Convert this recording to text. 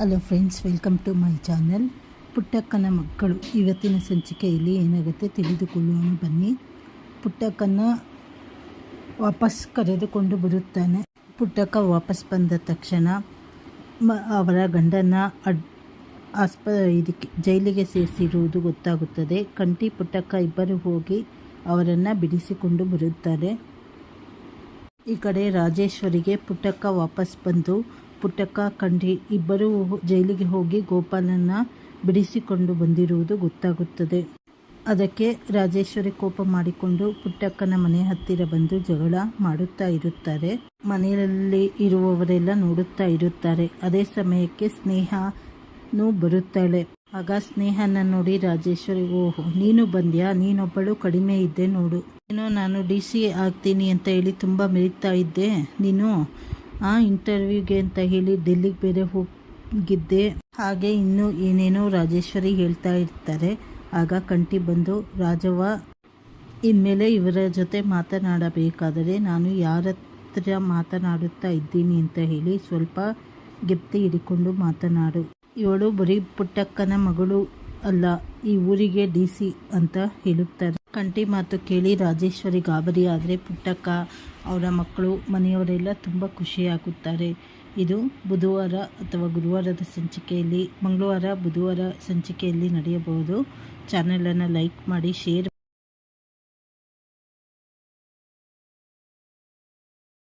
Hello friends, welcome to my channel. ಪುಟ್ಟಕ್ಕನ ಮಕ್ಕಳು ಇವತ್ತಿನ ಸಂಚಿಕೆಯಲ್ಲಿ ಏನಾಗುತ್ತೆ ತಿಳಿದುಕೊಳ್ಳೋಣ ಬನ್ನಿ. ಪುಟ್ಟಕ್ಕನ ವಾಪಸ್ ಕರೆದುಕೊಂಡು ಬರುತ್ತಾನೆ. ಪುಟ್ಟಕ್ಕ ವಾಪಸ್ ಬಂದ ತಕ್ಷಣ ಅವರ ಗಂಡನ ಇದಕ್ಕೆ ಜೈಲಿಗೆ ಸೇರಿಸಿರುವುದು ಗೊತ್ತಾಗುತ್ತದೆ. ಕಂಠಿ ಪುಟ್ಟಕ್ಕ ಇಬ್ಬರು ಹೋಗಿ ಅವರನ್ನು ಬಿಡಿಸಿಕೊಂಡು ಬರುತ್ತಾರೆ. ಈ ಕಡೆ ರಾಜೇಶ್ವರಿಗೆ ಪುಟ್ಟಕ್ಕ ವಾಪಸ್ ಬಂದು ಪುಟ್ಟಕ್ಕ ಕಂಠಿ ಇಬ್ಬರೂ ಜೈಲಿಗೆ ಹೋಗಿ ಗೋಪಾಲನ್ನ ಬಿಡಿಸಿಕೊಂಡು ಬಂದಿರುವುದು ಗೊತ್ತಾಗುತ್ತದೆ. ಅದಕ್ಕೆ ರಾಜೇಶ್ವರಿ ಕೋಪ ಮಾಡಿಕೊಂಡು ಪುಟ್ಟಕ್ಕನ ಮನೆ ಹತ್ತಿರ ಬಂದು ಜಗಳ ಮಾಡುತ್ತಾ ಇರುತ್ತಾರೆ. ಮನೆಯಲ್ಲಿ ಇರುವವರೆಲ್ಲ ನೋಡುತ್ತಾ ಇರುತ್ತಾರೆ. ಅದೇ ಸಮಯಕ್ಕೆ ಸ್ನೇಹನೂ ಬರುತ್ತಾಳೆ. ಆಗ ಸ್ನೇಹನ ನೋಡಿ ರಾಜೇಶ್ವರಿ, ಓಹೋ ನೀನು ಬಂದ್ಯಾ, ನೀನೊಬ್ಬಳು ಕಡಿಮೆ ಇದ್ದೆ ನೋಡು, ಏನೋ ನಾನು DC ಆಗ್ತೀನಿ ಅಂತ ಹೇಳಿ ತುಂಬ ಮೆರೀತಾ ಇದ್ದೆ, ನೀನು ಇಂಟರ್ವ್ಯೂಗೆ ಅಂತ ಹೇಳಿ ಡೆಲ್ಲಿಗೆ ಬೇರೆ ಹೋಗಿದ್ದೆ, ಹಾಗೆ ಇನ್ನೂ ಏನೇನೋ ರಾಜೇಶ್ವರಿ ಹೇಳ್ತಾ ಇರ್ತಾರೆ. ಆಗ ಕಂಠಿ ಬಂದು, ರಾಜವ್ವ, ಇನ್ಮೇಲೆ ಇವರ ಜೊತೆ ಮಾತನಾಡಬೇಕಾದರೆ ನಾನು ಯಾರ ಹತ್ರ ಮಾತನಾಡುತ್ತಾ ಇದ್ದೀನಿ ಅಂತ ಹೇಳಿ ಸ್ವಲ್ಪ ಗೆಪ್ತಿ ಹಿಡಿಕೊಂಡು ಮಾತನಾಡು. ಇವಳು ಬರೀ ಪುಟ್ಟಕ್ಕನ ಮಗಳು ಅಲ್ಲ, ಈ ಊರಿಗೆ DC ಅಂತ ಹೇಳುತ್ತಾರೆ. ಕಂಠಿ ಮಾತು ಕೇಳಿ ರಾಜೇಶ್ವರಿ ಗಾಬರಿ ಆದರೆ ಪುಟ್ಟಕ್ಕ, ಅವರ ಮಕ್ಕಳು, ಮನೆಯವರೆಲ್ಲ ತುಂಬ ಖುಷಿಯಾಗುತ್ತಾರೆ. ಇದು ಬುಧವಾರ ಅಥವಾ ಗುರುವಾರದ ಸಂಚಿಕೆಯಲ್ಲಿ, ಮಂಗಳವಾರ ಬುಧವಾರ ಸಂಚಿಕೆಯಲ್ಲಿ ನಡೆಯಬಹುದು. ಚಾನಲನ್ನು ಲೈಕ್ ಮಾಡಿ, ಶೇರ್